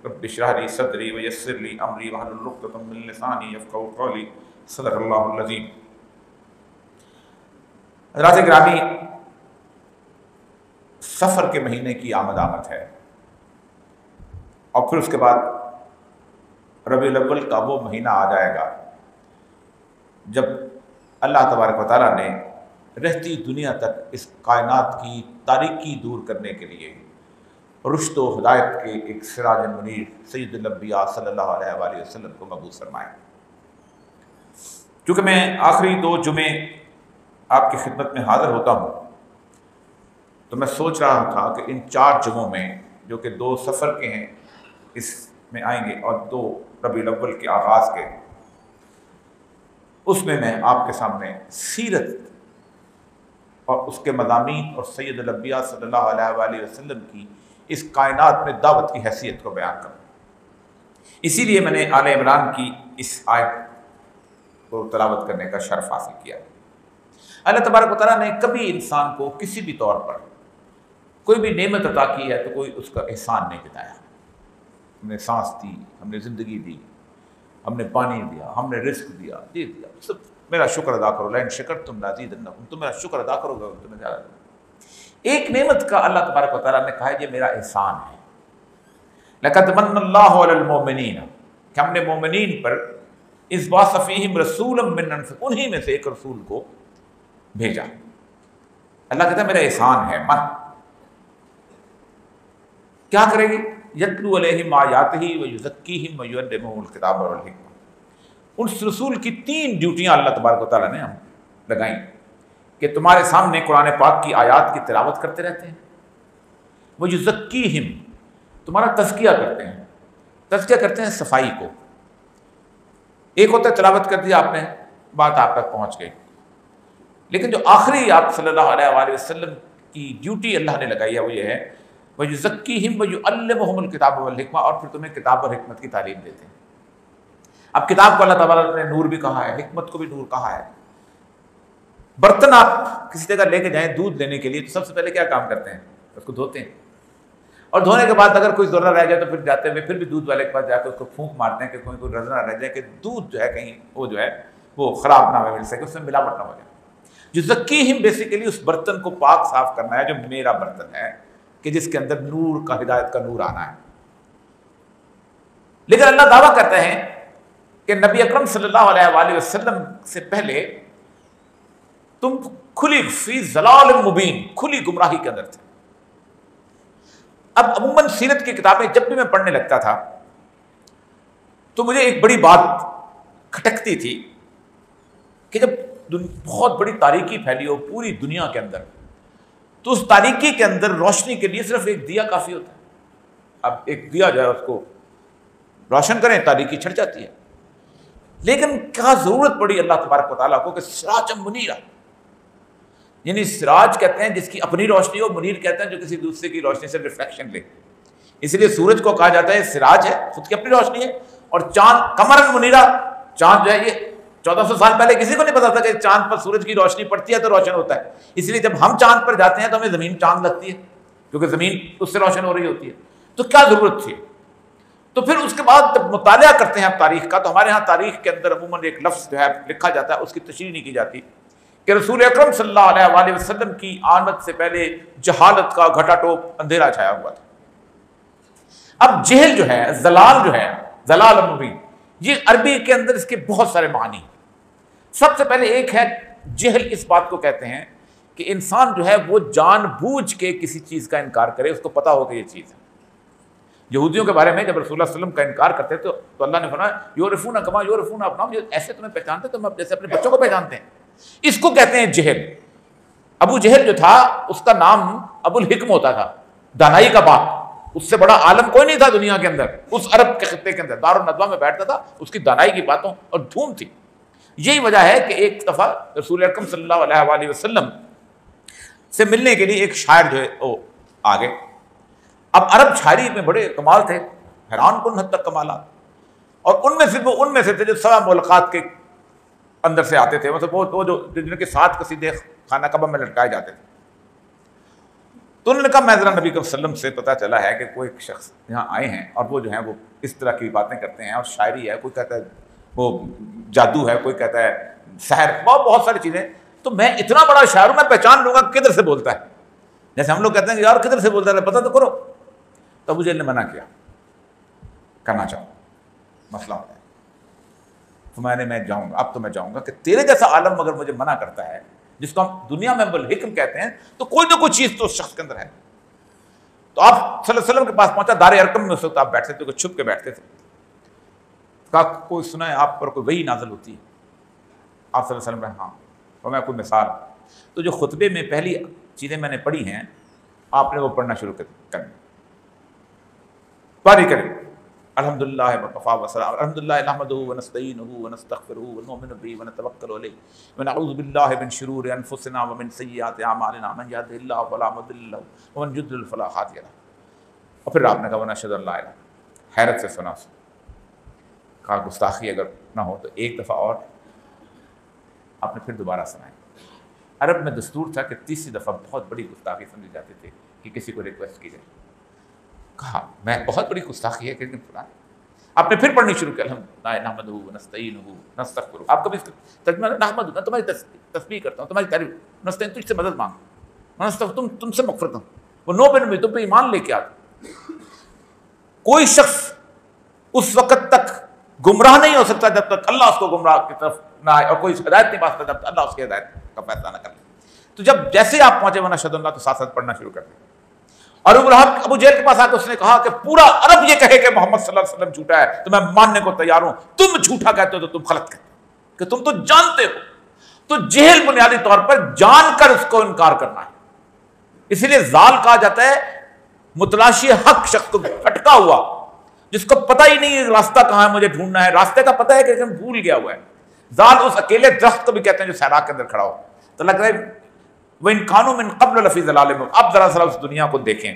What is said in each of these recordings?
رب اشرح لی صدری ویسر لی امری واحلل عقدۃ من لسانی یفقہوا قولی صدق اللہ العظیم۔ حضرات گرامی، سفر کے مہینے کی آمد ہے، اور پھر اس کے بعد ربیع الاول کا وہ مہینہ آ جائے گا جب اللہ تبارک و تعالیٰ نے رہتی دنیا تک اس کائنات کی تاریکی دور کرنے کے لیے رشد و ہدایت کے ایک سراج منیر سید الانبیاء صلی اللہ علیہ وآلہ وسلم کو مبعوث فرمایا۔ چونکہ میں آخری 2 جمعے آپ کی خدمت میں حاضر ہوتا ہوں، تو میں سوچ رہا تھا کہ ان 4 جمعوں میں، جو کہ 2 سفر کے ہیں، اس میں آئیں گے، اور 2 ربیع الاول کے آغاز کے، اس میں آپ کے سامنے سیرت اور اس کے مضامین اور سید الانبیاء صلی اللہ علیہ وآلہ وسلم کی اس کائنات میں دعوت کی حیثیت کو بیان کروں۔ اسی لیے میں نے آل عمران کی اس آیت کو تلاوت کرنے کا شرف حاصل کیا۔ اللہ تبارک و تعالیٰ نے کبھی انسان کو کسی بھی طور پر کوئی بھی نعمت عطا کی ہے تو کوئی اس کا احسان نہیں جتایا۔ ہم نے سانس دی، ہم نے زندگی دی، ہم نے پانی دیا، ہم نے رزق دیا، دے دیا، سب میرا شکر ادا کرو، لئن شکرتم لازیدنکم، تم میرا شکر ادا کرو گے تمہیں زیادہ دوں۔ ایک نعمت کا اللہ تبارک و تعالیٰ نے کہا ہے یہ میرا احسان ہے۔ لقد من اللہ علی المؤمنین، کہ ہم نے مومنین پر اذ بعث فیہم رسولا من انفسہم، انہی میں سے ایک رسول کو بھیجا۔ اللہ کہتا ہے میرا احسان ہے۔ من کیا کرے گی؟ یتلو علیہم آیاتہ ویزکیہم ویعلمہم الکتاب والحکمہ۔ اس رسول کی 3 ڈیوٹیاں اللہ تبارک و تعالیٰ نے ہم لگائیں کہ تمہارے سامنے قرآن پاک کی آیات کی تلاوت کرتے رہتے ہیں، ویزکیہم، تمہارا تزکیہ کرتے ہیں۔ تزکیہ کرتے ہیں صفائی کو۔ ایک ہوتا ہے تلاوت کر دیا آپ نے، بات آپ تک پہنچ گئی، لیکن جو آخری آپ صلی اللہ علیہ وآلہ وسلم کی ڈیوٹی اللہ نے لگائی ہے وہ یہ ہے وَيُزَكِّيهِمْ وَيُعَلِّمُهُمُ الْكِتَابَ وَالْحِكْمَةَ، اور پھر تمہیں کتاب اور حکمت کی تعلیم دیتے ہیں۔ اب کتاب کو اللہ تعالیٰ نے نور بھی کہا ہے، حکمت کو بھی نور کہا ہے۔ برتن آپ کسی جگہ لے کے جائیں دودھ لینے کے لیے تو سب سے پہلے کیا کام کرتے ہیں؟ اس کو دھوتے ہیں، اور دھونے کے بعد اگر کوئی ذرہ رہ جائے تو پھر جاتے ہوئے پھر بھی دودھ والے کے پاس جا کے اس کو پھونک مارتے ہیں کہ کوئی ذرہ نہ رہ جائے، کہ دودھ جو ہے کہیں وہ جو ہے وہ خراب نہ مل سکے، اس میں ملاوٹ نہ ہو جائے۔ یزکیہم بیسیکلی اس برتن کو پاک صاف کرنا ہے جو میرا برتن ہے، کہ جس کے اندر نور کا، ہدایت کا نور آنا ہے۔ لیکن اللہ دعویٰ کرتے ہیں کہ نبی اکرم صلی اللہ علیہ وآلہ وسلم سے پہلے تم کھلی فی ضلال مبین، کھلی گمراہی کے اندر تھے۔ اب عموماً سیرت کی کتابیں جب بھی میں پڑھنے لگتا تھا تو مجھے ایک بڑی بات کھٹکتی تھی کہ جب بہت بڑی تاریکی پھیلی ہو پوری دنیا کے اندر، تو اس تاریکی کے اندر روشنی کے لیے صرف ایک دیا کافی ہوتا ہے۔ اب ایک دیا جو ہے اس کو روشن کریں، تاریکی چھٹ جاتی ہے، لیکن کیا ضرورت پڑی اللہ تبارک و تعالیٰ کو کہ سراج منیرہ، یعنی سراج کہتے ہیں جس کی اپنی روشنی ہو، منیر کہتے ہیں جو کسی دوسرے کی روشنی سے ریفلیکشن لے۔ اس لیے سورج کو کہا جاتا ہے سراج ہے، خود کی اپنی روشنی ہے، اور چاند قمرن منیرہ، چاند جو ہے یہ 1400 سال پہلے کسی کو نہیں پتا تھا کہ چاند پر سورج کی روشنی پڑتی ہے تو روشن ہوتا ہے۔ اس لیے جب ہم چاند پر جاتے ہیں تو ہمیں زمین چاند لگتی ہے، کیونکہ زمین اس سے روشن ہو رہی ہوتی ہے۔ تو کیا ضرورت تھی؟ تو پھر اس کے بعد جب مطالعہ کرتے ہیں آپ تاریخ کا، تو ہمارے ہاں تاریخ کے اندر عموماً ایک لفظ جو ہے لکھا جاتا ہے، اس کی تشریح نہیں کی جاتی، کہ رسول اکرم صلی اللہ علیہ وآلہ وسلم کی آمد سے پہلے جہالت کا گھٹا ٹوپ اندھیرا چھایا ہوا تھا۔ اب جہل جو ہے، زلال جو ہے، زلال مبین، یہ عربی کے اندر اس کے بہت سارے معنی ہیں۔ سب سے پہلے ایک ہے جہل، اس بات کو کہتے ہیں کہ انسان جو ہے وہ جان بوجھ کے کسی چیز کا انکار کرے، اس کو پتا ہو کہ یہ چیز ہے۔ یہودیوں کے بارے میں جب رسول اللہ صلی اللہ علیہ وسلم کا انکار کرتے تو اللہ نے فرمایا یعرفون کما یعرفون ابناءہم، ایسے تمہیں پہچانتے تم جیسے اپنے بچوں کو پہچانتے ہیں۔ اس کو کہتے ہیں جہل۔ ابو جہل جو تھا اس کا نام ابو الحکم ہوتا تھا، دانائی کا باپ، اس سے بڑا عالم کوئی نہیں تھا دنیا کے اندر، اس عرب کے خطے کے اندر دار الندوہ میں بیٹھتا تھا، اس کی دانائی کی باتوں اور دھوم تھی۔ یہی وجہ ہے کہ ایک دفعہ رسول اکرم صلی اللہ علیہ وآلہ وسلم سے ملنے کے لیے ایک شاعر جو ہے وہ آگے۔ اب عرب شاعری میں بڑے کمال تھے، حیران کن حد تک کمالات، اور ان میں سے تھے جو 7 ملکات کے اندر سے آتے تھے، مطلب وہ جو جن کے 7 قصیدے خانہ کعبہ میں لٹکائے جاتے تھے۔ تو انہوں نے کہا میں ذرا نبی صلی اللہ علیہ وسلم سے پتہ چلا ہے کہ کوئی شخص یہاں آئے ہیں اور وہ جو ہیں وہ اس طرح کی باتیں کرتے ہیں اور شاعری ہے، کوئی کہتا ہے وہ جادو ہے، کوئی کہتا ہے سحر، بہت ساری چیزیں. تو میں اتنا بڑا شاعر ہوں، میں پہچان لوں گا کدھر سے بولتا ہے. جیسے ہم لوگ کہتے ہیں کہ یار کدھر سے بولتا ہے پتہ تو کرو. تو ابو جہل نے منع کیا، کرنا چاہوں مسئلہ ہوتا ہے. تو میں جاؤں گا، اب تو میں جاؤں گا کہ تیرے جیسا عالم اگر مجھے منع کرتا ہے، جس کو ہم دنیا میں بالحکم کہتے ہیں، تو کوئی نہ کوئی چیز تو اس شخص کے اندر ہے. تو آپ صلی اللہ علیہ وسلم کے پاس پہنچا، دار ارقم میں اس وقت آپ بیٹھتے تھے، کوئی چھپ کے بیٹھتے تھے. کہا کوئی سنا ہے آپ پر کوئی وحی نازل ہوتی ہے؟ آپ صلی اللہ علیہ وسلم نے ہاں. اور میں کوئی مثال، تو جو خطبے میں پہلی چیزیں میں نے پڑھی ہیں آپ نے وہ پڑھنا شروع کریں. باری کریں الحمدللہ وکفی وسلام الحمدللہ نحمدہ ونستعینہ ونستغفرہ ونؤمن بہ ونتوکل علیہ ونعوذ باللہ من شرور انفسنا ومن سیئات اعمالنا من یہدہ اللہ فلا مضل لہ ومن یضلل فلا ہادی لہ. اور پھر آپ نے کہا ونشہد ان لا الہ. حیرت سے سنا. کہا گستاخی اگر نہ ہو تو ایک دفعہ اور. آپ نے پھر دوبارہ سنائے. عرب میں دستور تھا کہ تیسری دفعہ بہت بڑی گستاخی سمجھی جاتی تھی کہ کسی کو ریکویسٹ کی جائے. کہا میں بہت بڑی گستاخی ہے کہ فلان. آپ نے پھر پڑھنی شروع کیا الحمدللہ نحمدہ ونستعینہ ونستغفرہ. آپ کبھی ترجمہ نحمدہ، میں تمہاری تسبیح کرتا ہوں، تمہاری تعریف. نستعین تجھ سے مدد مانگ، تم سے مغفرت ہوں. وہ نو بن میں تم پہ ایمان لے کے آتا. کوئی شخص اس وقت تک گمراہ نہیں ہو سکتا جب تک اللہ اس کو گمراہ کی طرف نہ آئے، اور کوئی ہدایت نہیں پا سکتا جب تک اللہ اس کی ہدایت کا فیصلہ نہ کر لے. تو جب جیسے آپ پہنچے ونشہد اللہ، تو ساتھ ساتھ پڑھنا شروع کر دیں. اور ابو جہل کے پاس آ کے اس نے کہا کہ پورا عرب یہ کہے کہ محمد صلی اللہ علیہ وسلم جھوٹا ہے تو میں ماننے کو تیار ہوں. تم جھوٹا کہتے ہو تو تم غلط کہتے ہو کہ تم تو جانتے ہو. تو جہل بنیادی طور پر جان کر اس کو انکار کرنا ہے. اسی لیے زال کہا جاتا ہے متلاشی حق شخص کو اٹکا ہوا، جس کو پتہ ہی نہیں راستہ کہاں ہے، مجھے ڈھونڈنا ہے. راستے کا پتہ ہے کہ لیکن بھول گیا ہوا ہے. زال اس اکیلے درخت کو بھی کہتے ہیں جو صحرا کے اندر کھڑا ہو. تو لگ رہا ہے وَإِن كَانُوا مِن قَبْلُ لَفِي ضَلَالٍ مُبِينٍ. اب ذرا اس دنیا کو دیکھیں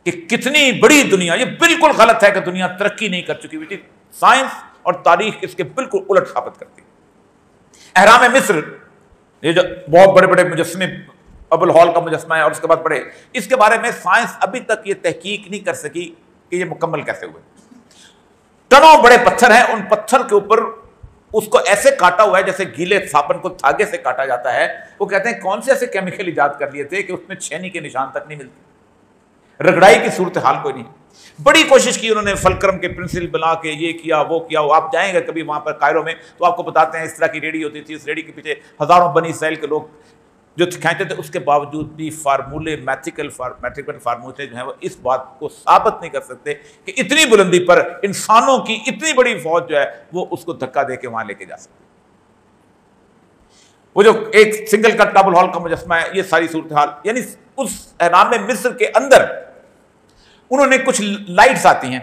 کہ کتنی بڑی دنیا. یہ بالکل غلط ہے کہ دنیا ترقی نہیں کر چکی ہوئی. سائنس اور تاریخ اس کے بالکل الٹ ثابت کرتی ہے. اہرام مصر، یہ جو بہت بڑے بڑے مجسمے، ابو الہول کا مجسمہ ہے اور اس کے بعد بڑے، اس کے بارے میں سائنس ابھی تک یہ تحقیق نہیں کر سکی کہ یہ مکمل کیسے ہوئے. ٹنوں بڑے پتھر ہیں، ان پتھر کے اوپر اس کو ایسے کاٹا ہوا ہے جیسے گیلے صابن کو دھاگے سے کاٹا جاتا ہے. وہ کہتے ہیں کون سے ایسے کیمیکل ایجاد کر لیے تھے کہ اس میں چھینی کے نشان تک نہیں ملتے، رگڑائی کی صورتحال کوئی نہیں. بڑی کوشش کی انہوں نے، فلکرم کے پرنسل بنا کے یہ کیا وہ کیا. آپ جائیں گے کبھی وہاں پر قائرو میں تو آپ کو بتاتے ہیں اس طرح کی ریڈی ہوتی تھی. اس ریڈی کے پیچھے ہزاروں بنی اسرائیل کے لوگ جو کھینچتے تھے. اس کے باوجود بھی فارمولے، میتھیکل فارمولے جو ہیں وہ اس بات کو ثابت نہیں کر سکتے کہ اتنی بلندی پر انسانوں کی اتنی بڑی فوج جو ہے وہ اس کو دھکا دے کے وہاں لے کے جا سکتے. وہ جو ایک سنگل کٹ ابو الہول کا مجسمہ ہے، یہ ساری صورتحال. یعنی اس اہرام مصر کے اندر انہوں نے کچھ لائٹس آتی ہیں،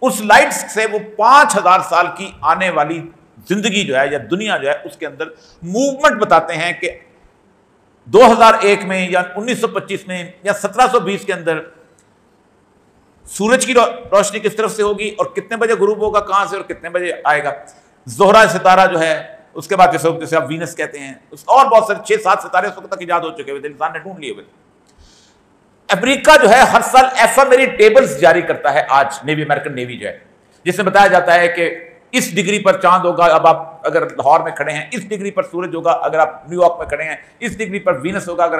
اس لائٹس سے وہ 5000 سال کی آنے والی زندگی جو ہے یا دنیا جو ہے اس کے اندر موومنٹ بتاتے ہیں کہ 2001 میں یا 1925 میں یا 1720 کے اندر سورج کی روشنی کس طرف سے ہوگی اور کتنے بجے غروب ہوگا، کہاں سے اور کتنے بجے آئے گا. زہرہ ستارہ جو ہے، اس کے بعد جسے آپ وینس کہتے ہیں، اور بہت سارے 6-7 ستارے اس وقت تک ایجاد ہو چکے ہوئے تھے، انسان نے ڈھونڈ لیے ہوئے. امریکہ جو ہے ہر سال ایفیمری ٹیبلز جاری کرتا ہے آج، نیوی، امریکن نیوی جو ہے، جس میں بتایا جاتا ہے کہ اس ڈگری پر چاند ہوگا. اب آپ اگر لاہور میں کھڑے ہیں اس ڈگری پر سورج ہوگا، اگر آپ نیو یارک میں کھڑے ہیں اس ڈگری پر وینس ہوگا. اگر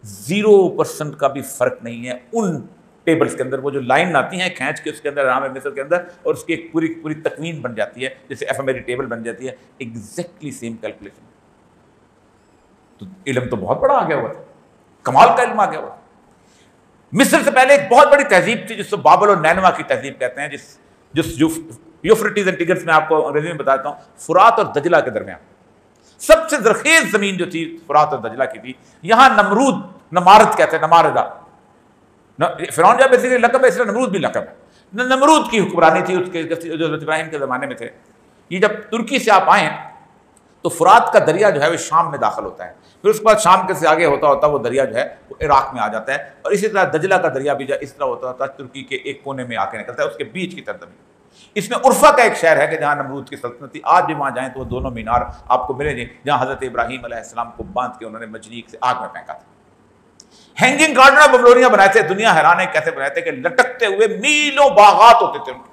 0% کا بھی فرق نہیں ہے ان ٹیبلز کے اندر. وہ جو لائن آتی ہیں کھینچ کے اس کے اندر اہرام مصر کے اندر، اور اس کی ایک پوری تکوین بن جاتی ہے جیسے ایفیمری ٹیبل بن جاتی ہے، ایگزیکٹلی سیم کیلکولیشن. تو علم تو بہت بڑا آ گیا ہوا تھا، کمال کا علم آ گیا ہوا. مصر سے پہلے ایک بہت بڑی تہذیب تھی جس کو بابل اور نینوا کی تہذیب کہتے ہیں، جس یوفریٹس اینڈ ٹیگرس میں آپ کو انگریزی میں بتاتا ہوں، فرات اور دجلہ کے درمیان سب سے زرخیز زمین جو تھی فرات اور دجلہ کی تھی. یہاں نمرود، نمارد کہتے ہیں، نماردہ، فرعون جب بیسیکلی لقب ہے، اس لیے نمرود بھی لقب ہے. نمرود کی حکمرانی تھی اس کے جو حضرت ابراہیم کے زمانے میں تھے. یہ جب ترکی سے آپ آئیں تو فرات کا دریا جو ہے وہ شام میں داخل ہوتا ہے، پھر اس کے بعد شام کے سے آگے ہوتا وہ دریا جو ہے وہ عراق میں آ جاتا ہے، اور اسی طرح دجلہ کا دریا بھی جو اس طرح ہوتا ترکی کے ایک کونے میں آ کے نکلتا ہے، اس کے بیچ کی طرف. اس میں عرفہ کا ایک شہر ہے کہ جہاں نمرود کی سلطنت تھی. آج بھی وہاں جائیں تو وہ دونوں مینار آپ کو ملیں گے جہاں حضرت ابراہیم علیہ السلام کو باندھ کے انہوں نے مجریق سے آگ میں پھینکا تھا. ہینگنگ گارڈن اور بمبلوریاں بنائے تھے. دنیا حیران ہے کیسے بنائے تھے کہ لٹکتے ہوئے میلوں باغات ہوتے تھے ان کے.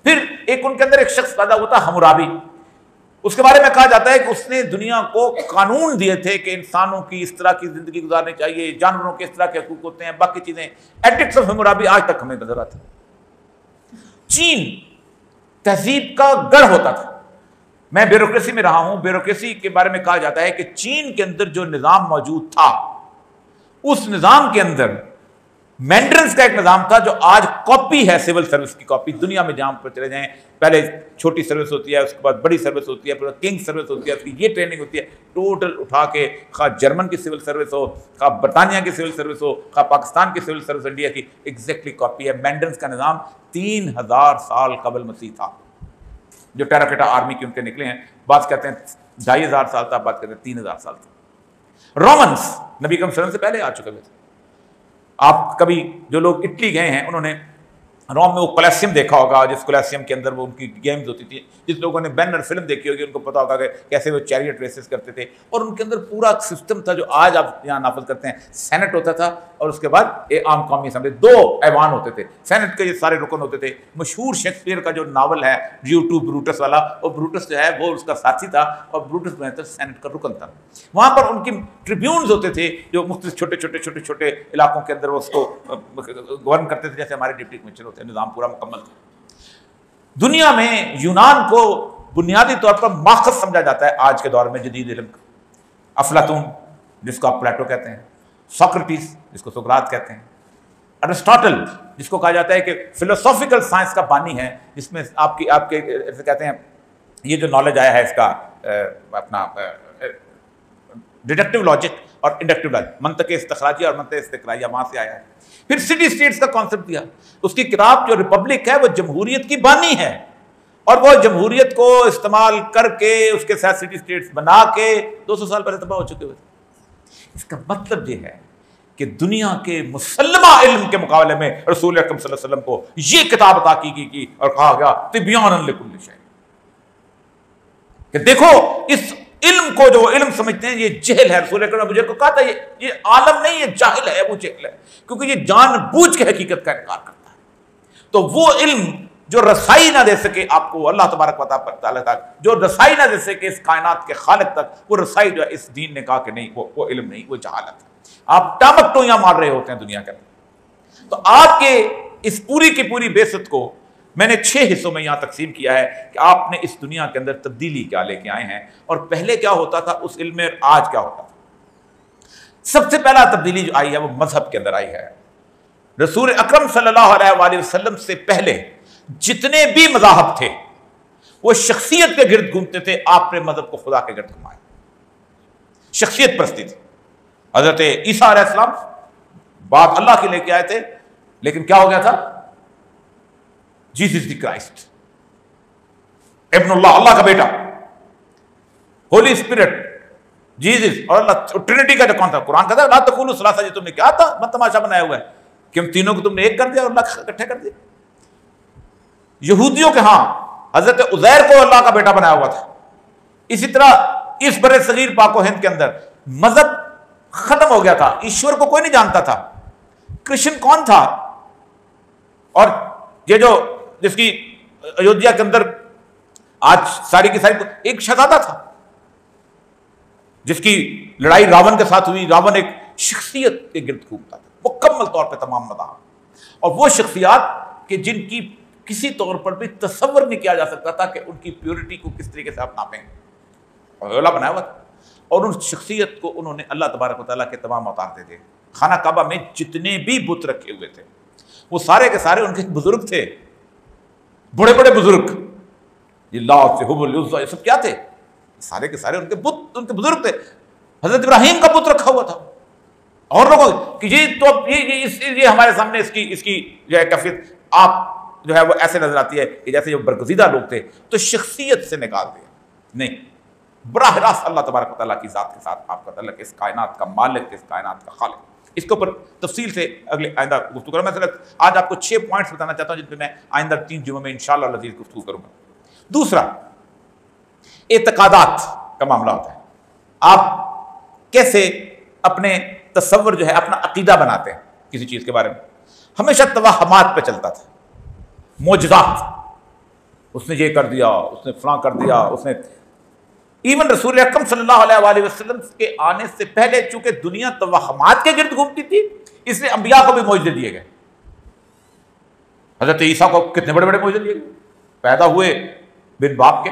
پھر ایک ان کے اندر ایک شخص پیدا ہوتا حمورابی. اس کے بارے میں کہا جاتا ہے کہ اس نے دنیا کو قانون دیے تھے کہ انسانوں کی اس طرح کی زندگی گزارنی چاہیے, جانوروں کے اس طرح کے حقوق ہوتے ہیں, باقی چیزیں. ایتھکس آف حمورابی آج تک ہمیں نظر آتا ہے. چین تہذیب کا گڑھ ہوتا تھا. میں بیوروکریسی میں رہا ہوں. بیوروکریسی کے بارے میں کہا جاتا ہے کہ چین کے اندر جو نظام موجود تھا, اس نظام کے اندر مینڈرنس کا ایک نظام تھا جو آج کاپی ہے سول سروس کی کاپی. دنیا میں جہاں پر چلے جائیں, پہلے چھوٹی سروس ہوتی ہے, اس کے بعد بڑی سروس ہوتی ہے, پھر کنگ سروس ہوتی ہے, اس کی یہ ٹریننگ ہوتی ہے. ٹوٹل اٹھا کے خواہ جرمن کی سول سروس ہو, خواہ برطانیہ کی سول سروس ہو, خواہ پاکستان کی سول سروس انڈیا کی, ایگزیکٹلی کاپی ہے. مینڈرنس کا نظام 3000 سال قبل مسیح تھا. جو ٹیراکوٹا آرمی کے ان کے نکلے ہیں, بعض کہتے ہیں 2500 سال تھا, بعض کہتے ہیں 3000 سال تھا. رومنس نبی کریم صلی اللہ علیہ وسلم سے پہلے آ چکے ہوئے تھے. آپ کبھی جو لوگ اٹلی گئے ہیں انہوں نے روم میں وہ کولیسیم دیکھا ہوگا, جس کولیسیم کے اندر وہ ان کی گیمز ہوتی تھی. جس لوگوں نے بینر فلم دیکھی ہوگی ان کو پتا ہوگا کہ کیسے وہ چیریٹ ریسز کرتے تھے. اور ان کے اندر پورا سسٹم تھا جو آج آپ یہاں نافذ کرتے ہیں. سینٹ ہوتا تھا اور اس کے بعد ایک عام قومی اسمبلی, 2 ایوان ہوتے تھے. سینٹ کے یہ سارے رکن ہوتے تھے. مشہور شیکسپیئر کا جو ناول ہے ڈیو ٹو بروٹس والا, اور بروٹس جو ہے وہ اس کا ساتھی تھا اور بروٹس بنتا سینٹ کا رکن تھا. وہاں پر ان کی ٹریبیونز ہوتے تھے جو مختلف چھوٹے علاقوں کے اندر وہ اس کو گورن کرتے تھے, جیسے ہمارے ڈپٹی کمشنر ہوتے ہیں. نظام پورا مکمل تھا. دنیا میں یونان کو بنیادی طور پر ماخذ سمجھا جاتا ہے آج کے دور میں جدید علم کا. افلاطون جس کو آپ پلیٹو کہتے ہیں, سوکریٹس جس کو سقراط کہتے ہیں, ارسطاٹل جس کو کہا جاتا ہے کہ فلسافیکل سائنس کا بانی ہے, جس میں آپ کے کہتے ہیں یہ جو نالج آیا ہے اس کا اپنا ڈیڈکٹیو لاجک اور انڈکٹیو لاجک, منطق استخراجیہ اور منطق استقرائیہ, وہاں سے آیا ہے. پھر سٹی اسٹیٹس کا کانسیپٹ دیا. اس کی کتاب جو ریپبلک ہے وہ جمہوریت کی بانی ہے, اور وہ جمہوریت کو استعمال کر کے اس کے ساتھ سٹی اسٹیٹس بنا کے 200 سال پہلے تباہ ہو چکے ہوئے تھے. اس کا مطلب یہ ہے کہ دنیا کے مسلمہ علم کے مقابلے میں رسول اکرم صلی اللہ علیہ وسلم کو یہ کتاب عطا کی اور کہا گیا تبیانا لکل شیء, کہ دیکھو اس علم کو جو علم سمجھتے ہیں یہ جہل ہے. رسول اکرم نے ابو جہل کو کہا تھا یہ عالم نہیں, یہ جاہل ہے, ابو جہل ہے, کیونکہ یہ جان بوجھ کے حقیقت کا انکار کرتا ہے. تو وہ علم جو رسائی نہ دے سکے آپ کو اللہ تبارک و تعالیٰ تک, جو رسائی نہ دے سکے اس کائنات کے خالق تک, وہ رسائی جو ہے اس دین نے کہا کہ نہیں, وہ علم نہیں, وہ جہالت ہے. آپ ٹامک ٹوئیاں مار رہے ہوتے ہیں دنیا کے اندر. تو آپ کے اس پوری کی پوری بعثت کو میں نے 6 حصوں میں یہاں تقسیم کیا ہے کہ آپ نے اس دنیا کے اندر تبدیلی کیا لے کے آئے ہیں, اور پہلے کیا ہوتا تھا اس علم میں, آج کیا ہوتا تھا. سب سے پہلا تبدیلی جو آئی ہے وہ مذہب کے اندر آئی ہے. رسول اکرم صلی اللہ علیہ وآلہ وسلم سے پہلے جتنے بھی مذاہب تھے وہ شخصیت کے گرد گھومتے تھے. آپ نے مذہب کو خدا کے گرد گھمایا, شخصیت پرستی تھی. حضرت عیسیٰ علیہ السلام بات اللہ کے لے کے آئے تھے, لیکن کیا ہو گیا تھا, جیسس دی کرائسٹ, ابن اللہ, اللہ کا بیٹا, ہولی اسپرٹ, جیسس اور اللہ, ٹرینٹی کا جو کون تھا, قرآن کہتا ہے لا تقولوا ثلاثہ, یہ تم نے کیا تھا مت تماشا بنایا ہوا ہے کہ ہم تینوں کو تم نے ایک کر دیا اور اللہ اکٹھے کر دیا. یہودیوں کے ہاں حضرت عزیر کو اللہ کا بیٹا بنایا ہوا تھا. اسی طرح اس بر صغیر پاک و ہند کے اندر مذہب ختم ہو گیا تھا, ایشور کو کوئی نہیں جانتا تھا. کرشن کون تھا, اور یہ جو جس کی ایودھیا کے اندر آج ساری کی ساری ایک شہزادہ تھا جس کی لڑائی راون کے ساتھ ہوئی. راون ایک شخصیت کے گرد گھومتا تھا مکمل طور پہ تمام مداح, اور وہ شخصیات کہ جن کی کسی طور پر بھی تصور نہیں کیا جا سکتا تھا کہ ان کی پیورٹی کو کس طریقے سے آپ ناپیں گے, اور اللہ بنایا ہوا تھا. اور ان شخصیت کو انہوں نے اللہ تبارک و تعالیٰ کے تمام اوتار دے دیے. خانہ کعبہ میں جتنے بھی بت رکھے ہوئے تھے وہ سارے کے سارے ان کے بزرگ تھے, بڑے بڑے بزرگ. یہ لات, حبل, عزا, یہ سب کیا تھے, سارے کے سارے ان کے بت, ان کے بزرگ تھے. حضرت ابراہیم کا بت رکھا ہوا تھا, اور لوگوں کہ یہ تو یہ ہمارے سامنے اس کی جو ہے کیفیت آپ جو ہے وہ ایسے نظر آتی ہے کہ جیسے جو برگزیدہ لوگ تھے تو شخصیت سے نکال دیا. نہیں, براہ راست اللہ تبارک و تعالیٰ کی ذات کے ساتھ آپ کا تعلق, اس کائنات کا مالک, اس کائنات کا خالق. اس کے اوپر تفصیل سے اگلے آئندہ گفتگو کروں. میں آج آپ کو 6 پوائنٹس بتانا چاہتا ہوں جن پہ میں آئندہ 3 جمعوں میں انشاءاللہ لذیذ گفتگو کروں گا. دوسرا, اعتقادات کا معاملہ ہوتا ہے. آپ کیسے اپنے تصور جو ہے اپنا عقیدہ بناتے ہیں کسی چیز کے بارے میں، ہمیشہ توہمات پہ چلتا تھا، معجزات، اس نے یہ کر دیا، اس نے فلاں کر دیا، اس نے ایون رسول اکرم صلی اللہ علیہ وآلہ وسلم کے آنے سے پہلے چونکہ دنیا توہمات کے گرد گھومتی تھی، اس لیے انبیاء کو بھی معجزے دیے گئے. حضرت عیسیٰ کو کتنے بڑے بڑے معجزے دیے گئے، پیدا ہوئے بن باپ کے،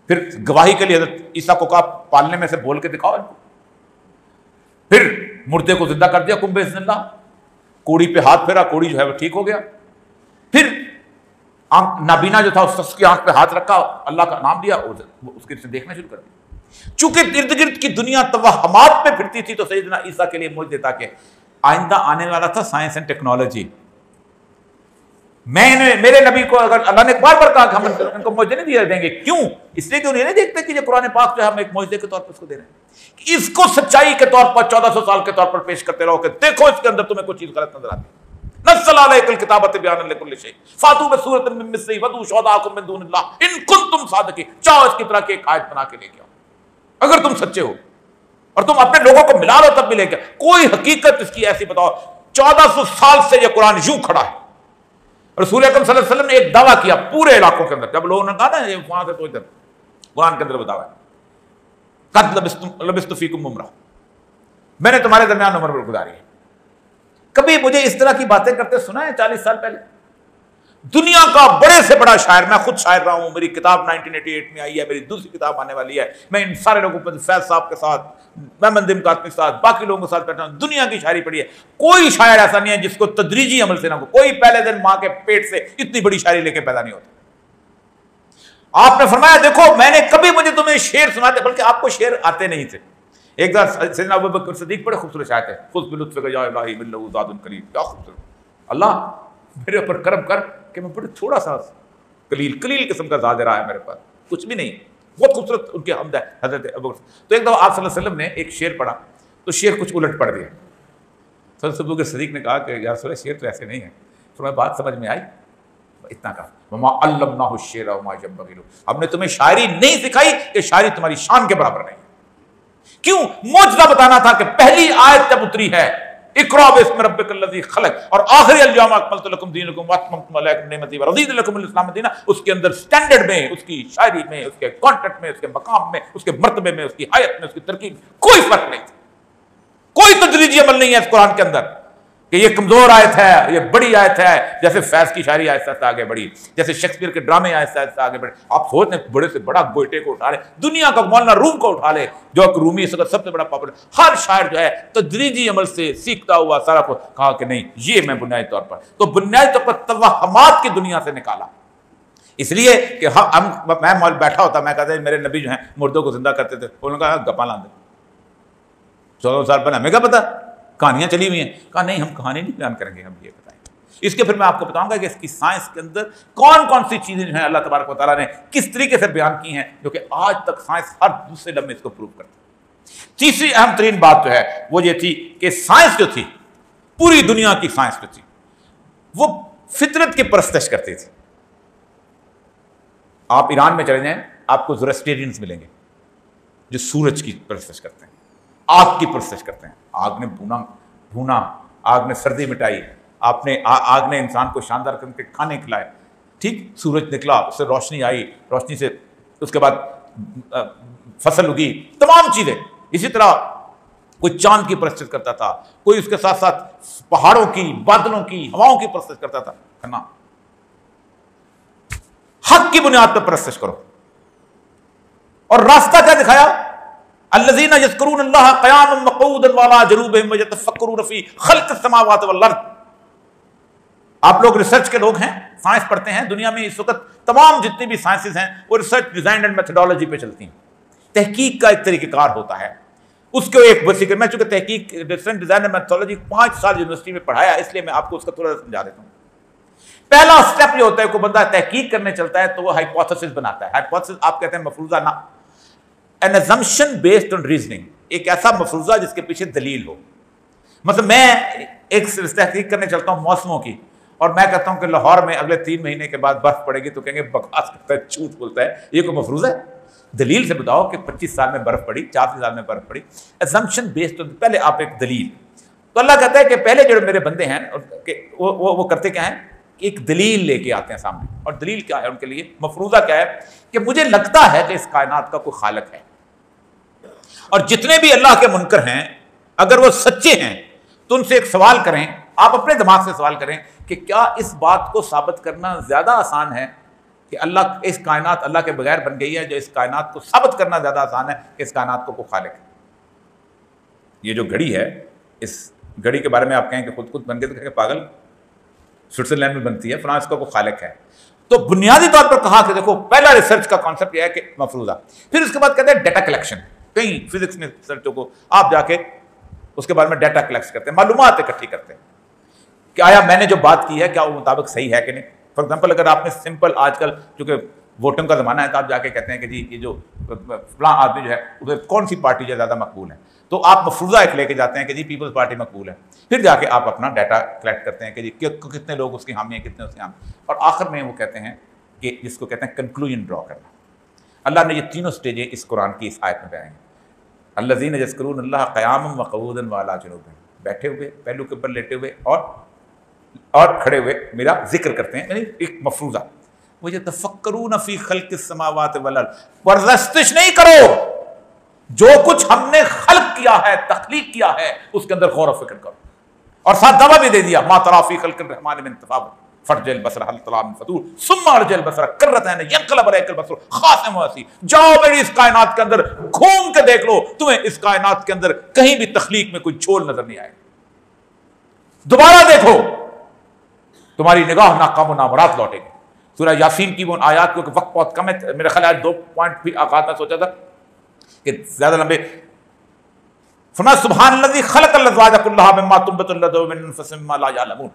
پھر گواہی کے لیے حضرت عیسیٰ کو کہا پالنے میں سے بول کے دکھاؤ، پھر مردے کو زندہ کر دیا کم باذن اللہ، کوڑی پہ ہاتھ پھیرا، کوڑی جو ہے وہ ٹھیک ہو گیا، پھر نابینا جو تھا اس کی آنکھ پہ ہاتھ رکھا، اللہ کا نام دیا، اس کے دیکھنا شروع کر دیا. چونکہ ارد گرد کی دنیا توہمات پہ پھرتی تھی تو سیدنا عیسیٰ کے لیے معجزے تھا کہ آئندہ آنے والا تھا سائنس اینڈ ٹیکنالوجی. میرے نبی کو اگر اللہ نے بار بار کہا کہ ہم ان کو معجزے نہیں دیے دیں گے، کیوں؟ اس لیے کہ انہیں نہیں دیکھتے کہ یہ قرآن پاک جو ہے ہم ایک معجزے کے طور پر اس کو دے رہے ہیں، اس کو سچائی کے طور پر 1400 سال کے طور پر پیش کرتے رہو کہ دیکھو اس کے اندر تمہیں کچھ چیز غلط نظر آتی ہے. نزل علیک الکتاب بیانا لکل شیء فاتوا بسورۃ من مثلہ وادعوا شہداءکم من دون اللہ ان کنتم صادقین. چاہو اس کی طرح کی ایک آیت بنا کے لے کے آؤ اگر تم سچے ہو، اور تم اپنے لوگوں کو ملا لو تب بھی لے کے کوئی حقیقت اس کی ایسی بتاؤ. 1400 سال سے یہ قرآن یوں کھڑا ہے. رسول اکرم صلی اللہ علیہ وسلم نے ایک دعویٰ کیا پورے علاقوں کے اندر، جب لوگوں نے کہا نا یہ وہاں سے تو ادھر، قرآن کے اندر بتاوا ہے قد لبثت فیکم عمرہ، میں نے تمہارے درمیان عمر گزاری ہے. کبھی مجھے اس طرح کی باتیں کرتے سنا ہے 40 سال پہلے؟ دنیا کا بڑے سے بڑا شاعر، میں خود شاعر رہا ہوں، میری کتاب 1988 میں آئی ہے، میری دوسری کتاب آنے والی ہے، میں ان سارے لوگوں پر فیض صاحب کے ساتھ، میں مندم کاتمی کے ساتھ، باقی لوگوں کے ساتھ بیٹھا ہوں، دنیا کی شاعری پڑھی ہے. کوئی شاعر ایسا نہیں ہے جس کو تدریجی عمل سے نہ ہو، کوئی پہلے دن ماں کے پیٹ سے اتنی بڑی شاعری لے کے پیدا نہیں ہوتا. آپ نے فرمایا دیکھو میں نے کبھی مجھے تمہیں شعر سناتے، بلکہ آپ کو شعر آتے نہیں تھے. ایک بار سیدنا ابوبکر صدیق بڑے خوبصورت شاعر تھے، خذ بلطفک یا الہی من لہ ذات کریم، کیا خوبصورت، اللہ میرے اوپر کرم کر کہ میں بڑے تھوڑا سا قلیل قسم کا زاد رہا ہے میرے پاس، کچھ بھی نہیں. بہت خوبصورت ان کی حمد ہے حضرت ابوبکر. تو ایک دفعہ آپ صلی اللہ علیہ وسلم نے ایک شعر پڑھا تو شعر کچھ الٹ پڑھ دیا. حضرت ابوبکر صدیق نے کہا کہ یا رسول اللہ شعر تو ایسے نہیں ہے. فرمایا بات سمجھ میں آئی؟ اتنا کہا وما علمناہ الشعر وما ينبغي له، ہم نے تمہیں شاعری نہیں سکھائی کہ شاعری تمہاری شان کے برابر نہیں. کیوں؟ معجزہ بتانا تھا کہ پہلی آیت جب اتری ہے اقرأ باسم ربک الذی خلق، اور آخری الیوم اکملت لکم دینکم واتممت علیکم نعمتی ورضیت لکم الاسلام دینا، اس کے اندر سٹینڈرڈ میں، اس کی شاعری میں، اس کے کانٹیکٹ میں، اس کے مقام میں، اس کے مرتبے میں، اس کی حیت میں، اس کی ترکیب کوئی فرق نہیں تھا. کوئی تدریجی عمل نہیں ہے اس قرآن کے اندر کہ یہ کمزور آیت ہے، یہ بڑی آیت ہے، جیسے فیض کی شاعری آہستہ آہستہ آگے بڑھی، جیسے شیکسپیئر کے ڈرامے آہستہ آہستہ آگے بڑھے. آپ سوچتے ہیں بڑے سے بڑا گوئٹے کو اٹھا لے، دنیا کا مولانا روم کو اٹھا لے جو ایک رومی اس وقت سب سے بڑا پاپولر، ہر شاعر جو ہے تدریجی عمل سے سیکھتا ہوا سارا کو کہا کہ نہیں یہ میں بنیادی طور پر، تو بنیادی طور پر توہمات کی دنیا سے نکالا. اس لیے کہ میں مول بیٹھا ہوتا، میں کہتا میرے نبی جو ہیں مردوں کو زندہ کرتے تھے، انہوں نے کہا گپا لاندے 14 سال پہلے ہمیں کیا پتا، کہانیاں چلی ہوئی ہیں. کہا نہیں ہم کہانی نہیں بیان کریں گے، ہم یہ بتائیں گے. اس کے پھر میں آپ کو بتاؤں گا کہ اس کی سائنس کے اندر کون کون سی چیزیں جو ہیں اللہ تبارک و تعالیٰ نے کس طریقے سے بیان کی ہیں، جو کہ آج تک سائنس ہر دوسرے لمحے اس کو پروو کرتی ہے. تیسری اہم ترین بات جو ہے وہ یہ تھی کہ سائنس جو تھی، پوری دنیا کی سائنس جو تھی، وہ فطرت کی پرستش کرتی تھی. آپ ایران میں چلے جائیں آپ کو زورسٹیرینز ملیں گے جو سورج کی پرستش کرتے ہیں، آگ کی پرستش کرتے ہیں. آگ نے بھونا، آگ نے سردی مٹائی، آگ نے انسان کو شاندار قسم کے کھانے کھلائے، ٹھیک، سورج نکلا، اس سے روشنی آئی، روشنی سے اس کے بعد فصل اگی، تمام چیزیں. اسی طرح کوئی چاند کی پرستش کرتا تھا، کوئی اس کے ساتھ ساتھ پہاڑوں کی، بادلوں کی، ہواؤں کی پرستش کرتا تھا. ہے نا، حق کی بنیاد پر پرستش کرو. اور راستہ کیا دکھایا؟ الذین یذکرون اللہ قیاما وقعودا وعلی جنوبہم ویتفکرون فی خلق السماوات والارض. آپ لوگ ریسرچ کے لوگ ہیں، سائنس پڑھتے ہیں. دنیا میں اس وقت تمام جتنی بھی سائنسز ہیں وہ ریسرچ ڈیزائن اینڈ میتھڈالوجی پہ چلتی ہیں. تحقیق کا ایک طریقہ کار ہوتا ہے، اس کو ایک ذکر میں چونکہ تحقیق ڈیزائن اینڈ میتھڈالوجی 5 سال یونیورسٹی میں پڑھایا، اس لیے میں آپ کو اس کا تھوڑا سا سمجھا دیتا ہوں. پہلا اسٹیپ یہ ہوتا ہے کوئی بندہ تحقیق کرنے چلتا ہے تو وہ ہائپوتھیسس بناتا ہے. ہائپوتھیسس آپ کہتے ہیں مفروضہ، نہ an assumption based on reasoning، ایک ایسا مفروضہ جس کے پیچھے دلیل ہو. مطلب میں ایک تحقیق کرنے چلتا ہوں موسموں کی، اور میں کہتا ہوں کہ لاہور میں اگلے 3 مہینے کے بعد برف پڑے گی، تو کہیں گے بکواس کرتا ہے، جھوٹ بولتا ہے، یہ کوئی مفروضہ ہے؟ دلیل سے بتاؤ کہ 25 سال میں برف پڑی، 40 سال میں برف پڑی، assumption based on، پہلے آپ ایک دلیل. تو اللہ کہتا ہے کہ پہلے جو میرے بندے ہیں وہ کرتے کیا ہیں، ایک دلیل لے کے آتے ہیں سامنے. اور دلیل کیا ہے ان کے لیے، مفروضہ کیا ہے کہ مجھے لگتا ہے کہ اس کائنات کا کوئی خالق ہے. اور جتنے بھی اللہ کے منکر ہیں اگر وہ سچے ہیں تو ان سے ایک سوال کریں، آپ اپنے دماغ سے سوال کریں کہ کیا اس بات کو ثابت کرنا زیادہ آسان ہے کہ اللہ، اس کائنات اللہ کے بغیر بن گئی ہے، جو اس کائنات کو ثابت کرنا زیادہ آسان ہے کہ اس کائنات کو کوئی خالق ہے. یہ جو گھڑی ہے، اس گھڑی کے بارے میں آپ کہیں کہ خود بن کے تو کہیں کہ پاگل، سوئٹزرلینڈ میں بنتی ہے، فرانس کا کوئی خالق ہے. تو بنیادی طور پر کہا کہ دیکھو پہلا ریسرچ کا کانسیپٹ یہ ہے کہ مفروضہ. پھر اس کے بعد کہتے ہیں ڈیٹا کلیکشن. کہیں فزکس میں ریسرچوں کو آپ جا کے اس کے بارے میں ڈیٹا کلیکٹ کرتے ہیں، معلومات اکٹھی کرتے ہیں کہ آیا میں نے جو بات کی ہے کیا وہ مطابق صحیح ہے کہ نہیں. فار ایگزامپل اگر آپ نے سمپل آج کل چونکہ ووٹنگ کا زمانہ ہے تو آپ جا کے کہتے ہیں کہ جی یہ جو فلاں آدمی جو ہے اسے کون سی پارٹی جو زیادہ مقبول ہے، تو آپ مفروضہ ایک لے کے جاتے ہیں کہ جی پیپلز پارٹی مقبول ہے. پھر جا کے آپ اپنا ڈیٹا کلیکٹ کرتے ہیں کہ جی کتنے لوگ اس کی حامی ہیں، کتنے اس کے حامی، اور آخر میں وہ کہتے ہیں کہ جس کو کہتے ہیں کنکلوژن ڈرا کرنا. اللہ نے یہ تینوں سٹیجیں اس قرآن کی اس آیت میں بیان ہیں. الذین یذکرون اللہ قیاما وقعودا وعلی جنوبہم، بیٹھے ہوئے، پہلو کے اوپر لیٹے ہوئے اور کھڑے ہوئے میرا ذکر کرتے ہیں، یعنی ایک مفروضہ. وَيَتَفَكَّرُونَ فِي خَلْقِ السَّمَاوَاتِ وَالْأَرْضِ، پرستش نہیں کرو، جو کچھ ہم نے خلق کیا ہے، تخلیق کیا ہے، اس کے اندر غور و فکر کرو. اور ساتھ دعویٰ بھی دے دیا، مَا تَرَىٰ فِي خَلْقِ الرَّحْمَٰنِ مِن تَفَاوُتٍ فَارْجِعِ الْبَصَرَ هَلْ تَرَىٰ مِن فُطُورٍ ثُمَّ ارْجِعِ الْبَصَرَ كَرَّتَيْنِ يَنقَلِبُ إِلَيْكَ الْبَصَرُ خَاسِئًا وَحَسِيرًا. جاؤ میری اس کائنات کے اندر گھوم کے دیکھ لو، تمہیں اس کائنات کے اندر کہیں بھی تخلیق میں کوئی جھول نظر نہیں آئے گا. دوبارہ دیکھو، تمہاری نگاہ ناکام و نامراد لوٹے گی. سورہ یاسین کی وہ آیات، کیونکہ وقت بہت کم ہے، میرے خیال ہے 2 پوائنٹ بھی آغاز میں سوچا تھا کہ زیادہ لمبے. فرمایا سبحان الذی خلق الازواج کلھا مما تنبت الارض ومن انفسهم مما لا يعلمون.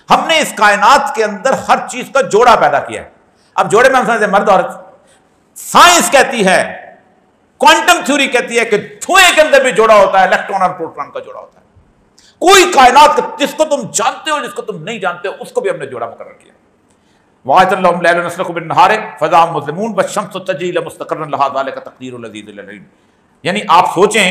ہم نے اس کائنات کے اندر ہر چیز کا جوڑا پیدا کیا ہے. اب جوڑے میں ہم سمجھتے ہیں مرد عورت. سائنس کہتی ہے، کوانٹم تھیوری کہتی ہے کہ دھوئیں کے اندر بھی جوڑا ہوتا ہے، الیکٹران اور پروٹون کا جوڑا ہوتا ہے. کوئی کائنات جس کو تم جانتے ہو، جس کو تم نہیں جانتے ہو، اس کو بھی ہم نے جوڑا مقرر کیا. وَآیَةً لَّهُمُ اللَّيْلُ نَسْلُخُ بِالنَّهَارِ فَإِذَا هُم مُظْلِمُونَ وَالشَّمْسُ تَجْرِي لِمُسْتَقَرٍّ لَهَا ذَلِكَ تَقْدِيرُ الْعَزِيزِ الْعَلِيمِ. یعنی آپ سوچیں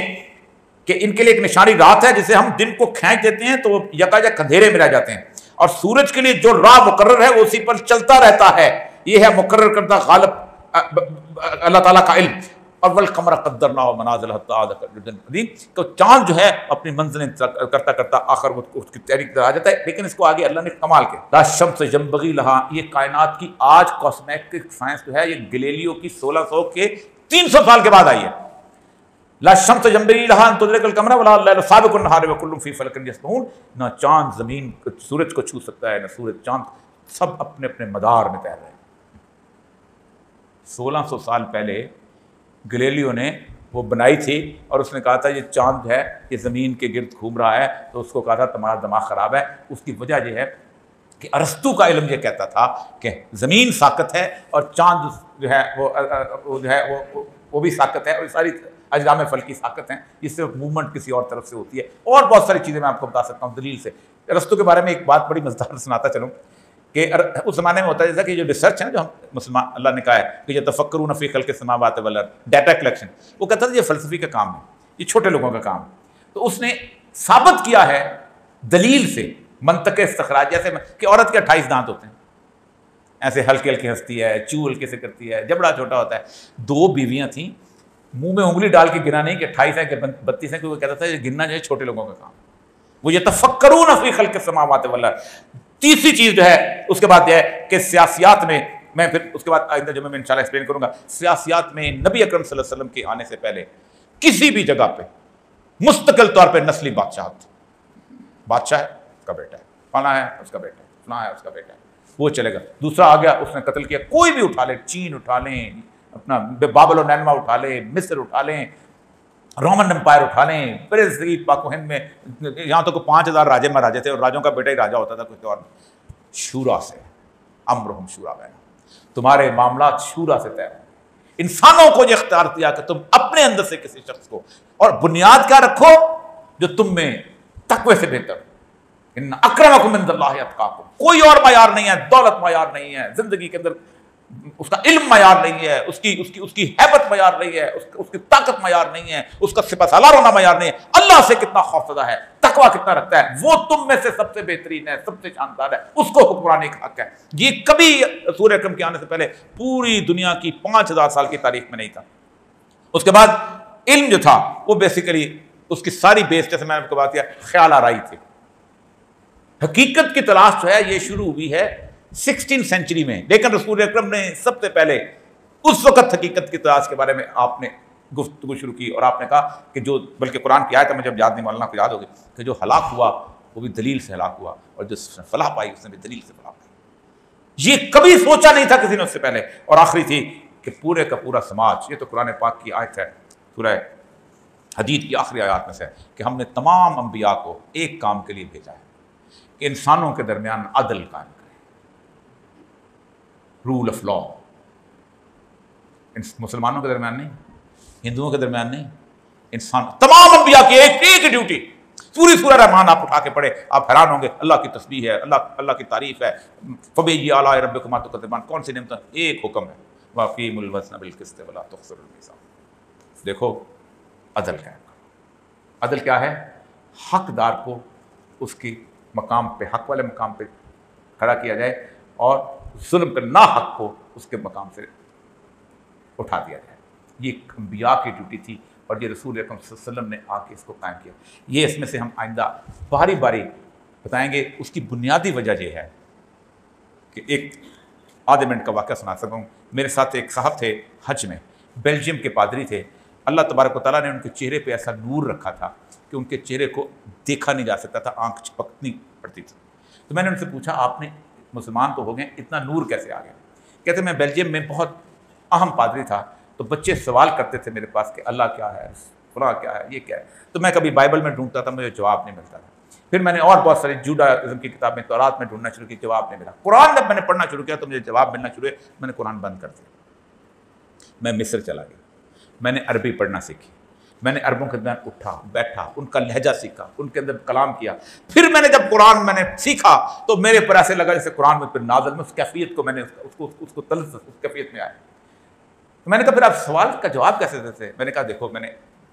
کہ ان کے لیے ایک نشانی رات ہے، جسے ہم دن کو کھینچ دیتے ہیں تو وہ یکایک اندھیرے میں رہ جاتے ہیں، اور سورج کے لیے جو راہ مقرر ہے وہ اسی پر چلتا رہتا ہے. یہ ہے مقرر کردہ غالب اللہ تعالیٰ کا علم. اور والقمر قدرناہ منازل حتی عاد کالعرجون القدیم، تو چاند جو ہے اپنی منزلیں کرتا کرتا آخر وہ اس کی تحریک آ جاتا ہے. لیکن اس کو آگے اللہ نے کمال کیا. لا شمس ینبغی لہا، یہ کائنات کی آج کاسمیٹک سائنس جو ہے یہ گلیلیو کی 1600 کے 300 سال کے بعد آئی ہے. لا شمس ینبغی لہا ان تدرک القمر ولا اللیل سابق النہار وکل فی فلک یسبحون. نہ چاند زمین سورج کو چھو سکتا ہے، نہ سورج چاند، سب اپنے اپنے مدار میں تیر رہے ہیں. 1600 سال پہلے گلیلیو نے وہ بنائی تھی، اور اس نے کہا تھا یہ چاند ہے یہ زمین کے گرد گھوم رہا ہے، تو اس کو کہا تھا تمہارا دماغ خراب ہے. اس کی وجہ یہ ہے کہ ارسطو کا علم یہ کہتا تھا کہ زمین ساقط ہے اور چاند جو ہے وہ بھی ساقط ہے، اور ساری اجرام فلکی ساقط ہیں. اس سے موومنٹ کسی اور طرف سے ہوتی ہے، اور بہت ساری چیزیں میں آپ کو بتا سکتا ہوں دلیل سے. ارسطو کے بارے میں ایک بات بڑی مزیدار سناتا چلوں کہ اس زمانے میں ہوتا ہے جیسا کہ جو ریسرچ ہے جو ہم مسلمان، اللہ نے کہا ہے کہ یہ یتفکرون فی خلق السماوات والارض، ڈیٹا کلیکشن، وہ کہتا تھا یہ فلسفی کا کام ہے، یہ چھوٹے لوگوں کا کام. تو اس نے ثابت کیا ہے دلیل سے، منطق استخراج، جیسے کہ عورت کے 28 دانت ہوتے ہیں، ایسے ہلکے ہلکے ہنستی ہے، چو ہلکے سے کرتی ہے، جبڑا چھوٹا ہوتا ہے. 2 بیویاں تھیں، منہ میں انگلی ڈال کے گنا نہیں کہ 28 ہے کہ 32 ہے، کیونکہ کہتا تھا یہ گننا جو ہے چھوٹے لوگوں کا کام. وہ یتفکرون فی خلق السماوات والارض. تیسری چیز جو ہے اس کے بعد یہ ہے کہ سیاسیات میں پھر اس کے بعد آئندہ جمعے میں انشاءاللہ ایکسپلین کروں گا، سیاسیات میں نبی اکرم صلی اللہ علیہ وسلم کے آنے سے پہلے کسی بھی جگہ پہ مستقل طور پہ نسلی بادشاہت، بادشاہ ہے اس کا بیٹا ہے، فلاں ہے اس کا بیٹا ہے، فلاں ہے اس کا بیٹا ہے، وہ چلے گا. دوسرا آ گیا اس نے قتل کیا، کوئی بھی اٹھا لے، چین اٹھا لیں، اپنا بابل و نینوا اٹھا لیں، مصر اٹھا لیں، رومن امپائر اٹھا لیں، پھر پاک و ہند میں یہاں تو 5000 راجے مہاراجے تھے، اور راجوں کا بیٹا ہی راجا ہوتا تھا، کوئی اور. شورا سے امرہم شورا بینہم، تمہارے معاملات شورا سے طے ہیں. انسانوں کو یہ اختیار دیا کہ تم اپنے اندر سے کسی شخص کو، اور بنیاد کیا رکھو جو تم میں تقوی سے بہتر. ان اکرمکم عند اللہ اتقاکم. کوئی اور معیار نہیں ہے، دولت معیار نہیں ہے، زندگی کے اندر اس کا علم معیار نہیں ہے، اس کی ہیبت معیار نہیں ہے، اس کی طاقت معیار نہیں ہے، اس کا سپہ سالار ہونا معیار نہیں ہے، اللہ سے کتنا خوفزدہ ہے، تقویٰ کتنا رکھتا ہے، وہ تم میں سے سب سے بہترین ہے، سب سے شاندار ہے، اس کو حکمران ایک حق ہے. یہ کبھی رسول اکرم کے آنے سے پہلے پوری دنیا کی 5000 سال کی تاریخ میں نہیں تھا. اس کے بعد علم جو تھا وہ بیسیکلی اس کی ساری بیس، جیسے میں نے آپ کو بات کیا، خیال آرائی تھی. حقیقت کی تلاش جو ہے یہ شروع ہوئی ہے 16 سینچری میں، لیکن رسول اکرم نے سب سے پہلے اس وقت حقیقت کی تلاش کے بارے میں آپ نے گفتگو شروع کی، اور آپ نے کہا کہ جو، بلکہ قرآن کی آیت ہے، مجھے اب یاد نہیں، مولانا کو یاد ہوگی، کہ جو ہلاک ہوا وہ بھی دلیل سے ہلاک ہوا، اور جو فلاح پائی اس نے بھی دلیل سے فلاح پائی. یہ کبھی سوچا نہیں تھا کسی نے اس سے پہلے. اور آخری تھی کہ پورے کا پورا سماج، یہ تو قرآن پاک کی آیت ہے، سورہ حدید کی آخری آیات میں سے، کہ ہم نے تمام انبیاء کو ایک کام کے لیے بھیجا ہے، کہ انسانوں کے درمیان عدل قائم کرے، رول آف لا. مسلمانوں کے درمیان نہیں، ہندوؤں کے درمیان نہیں، انسان، تمام انبیاء کی ایک ڈیوٹی. پوری سورہ رحمان آپ اٹھا کے پڑھے، آپ حیران ہوں گے، اللہ کی تسبیح ہے، اللہ کی تعریف ہے، فَبِأَيِّ آلَاءِ رَبِّكُمَا تُكَذِّبَانِ، کون سی نعمت، ایک حکم ہے، وَأَقِیمُوا الْوَزْنَ بِالْقِسْطِ وَلَا تُخْسِرُوا الْمِيزَانَ. دیکھو عدل کا ہے. عدل کیا ہے؟ حقدار کو اس کی مقام پہ، حق والے مقام پہ کھڑا کیا جائے، اور ظلم پہ ناحق کو اس کے مقام سے اٹھا دیا جائے. یہ انبیاء کی ڈیوٹی تھی، اور یہ رسول اکرم صلی اللہ علیہ وسلم نے آ کے اس کو قائم کیا. یہ اس میں سے ہم آئندہ باری باری بتائیں گے. اس کی بنیادی وجہ یہ ہے کہ ایک آدھے منٹ کا واقعہ سنا سکوں. میرے ساتھ ایک صاحب تھے حج میں، بیلجیم کے پادری تھے. اللہ تبارک و تعالیٰ نے ان کے چہرے پہ ایسا نور رکھا تھا کہ ان کے چہرے کو دیکھا نہیں جا سکتا تھا، آنکھ چپکنی پڑتی تھی. تو میں نے ان سے پوچھا، آپ نے مسلمان تو ہو گئے، اتنا نور کیسے آ گیا؟ کہتے میں بیلجیم میں بہت اہم پادری تھا، تو بچے سوال کرتے تھے میرے پاس کہ اللہ کیا ہے، فلاں کیا ہے، یہ کیا ہے. تو میں کبھی بائبل میں ڈھونڈتا تھا، مجھے جواب نہیں ملتا تھا. پھر میں نے اور بہت ساری جوڈاازم کی کتاب میں، تورات میں ڈھونڈنا شروع کی، جواب نہیں ملا. قرآن جب میں نے پڑھنا شروع کیا تو مجھے جواب ملنا شروع ہے. میں نے قرآن بند کر دیا. میں مصر چلا گیا، میں نے عربی پڑھنا سیکھی، میں نے عربوں کے درمیان اٹھا بیٹھا، ان کا لہجہ سیکھا، ان کے اندر کلام کیا. پھر میں نے جب قرآن میں نے سیکھا تو میرے پر ایسے لگا جیسے قرآن میں پھر نازل میں اس کیفیت کو میں نے اس کو تلفظ اس کیفیت میں آیا. تو میں نے کہا پھر آپ سوال کا جواب کیسے دیتے؟ میں نے کہا دیکھو،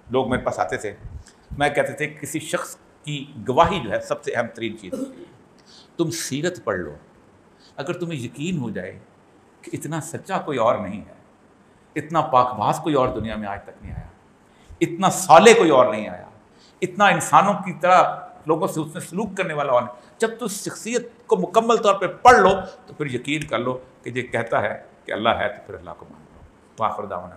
لوگ میرے پاس آتے تھے، میں کہتے تھے کسی شخص کی گواہی جو ہے سب سے اہم ترین چیز ہوتی ہے. تم سیرت پڑھ لو، اگر تمہیں یقین ہو جائے کہ اتنا سچا کوئی اور نہیں ہے، اتنا پاک باز کوئی اور دنیا میں آج تک نہیں آیا، اتنا صالح کوئی اور نہیں آیا، اتنا انسانوں کی طرح لوگوں سے اس میں سلوک کرنے والا اور نہیں، جب تو اس شخصیت کو مکمل طور پہ پڑھ لو تو پھر یقین کر لو کہ یہ کہتا ہے کہ اللہ ہے تو پھر اللہ کو مان لو. وآخر دعوانا